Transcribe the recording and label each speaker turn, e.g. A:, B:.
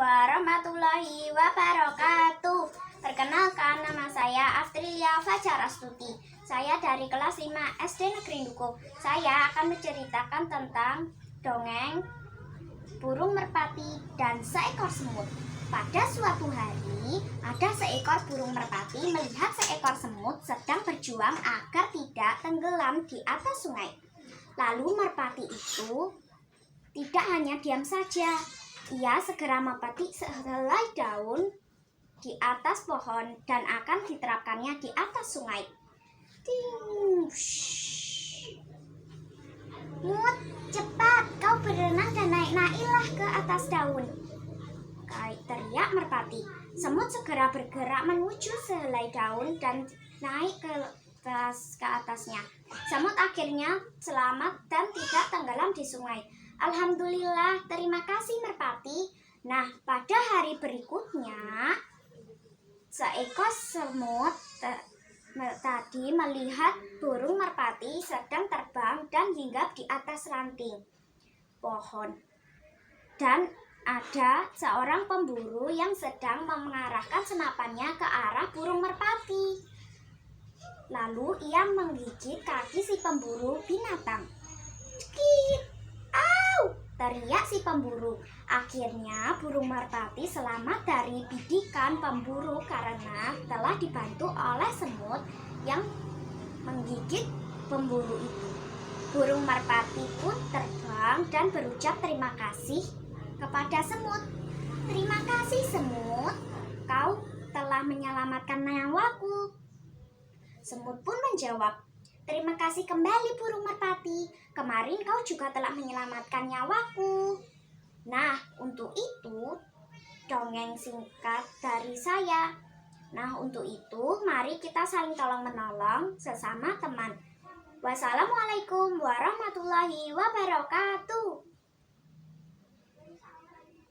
A: warahmatullahi wabarakatuh. Perkenalkan, nama saya Astrilia Fajarastuti. Saya dari kelas 5 SD Negeri Dukuh. Saya akan menceritakan tentang dongeng burung merpati dan seekor semut. Pada suatu hari, ada seekor burung merpati melihat seekor semut sedang berjuang agar tidak tenggelam di atas sungai. Lalu merpati itu tidak hanya diam saja. Ia segera memetik sehelai daun di atas pohon dan akan diterapkannya di atas sungai. Ting, Mut, cepat, kau berenang dan naik-naiklah ke atas daun, teriak merpati. Semut segera bergerak menuju sehelai daun dan naik ke atasnya. Semut akhirnya selamat dan tidak tenggelam di sungai. Alhamdulillah, terima kasih merpati. Nah, pada hari berikutnya, seekor semut tadi melihat burung merpati sedang terbang dan hinggap di atas ranting pohon. Dan ada seorang pemburu yang sedang mengarahkan senapannya ke arah burung merpati. Lalu ia menggigit kaki si pemburu binatang. Cekit! Au! Teriak si pemburu. Akhirnya burung merpati selamat dari bidikan pemburu karena telah dibantu oleh semut yang menggigit pemburu itu. Burung merpati pun terbang dan berucap terima kasih kepada semut. Terima kasih semut, kau telah menyelamatkan nyawaku. Semut pun menjawab, terima kasih kembali burung merpati. Kemarin kau juga telah menyelamatkan nyawaku. Nah, untuk itu dongeng singkat dari saya. Nah, untuk itu mari kita saling tolong-menolong sesama teman. Wassalamualaikum warahmatullahi wabarakatuh.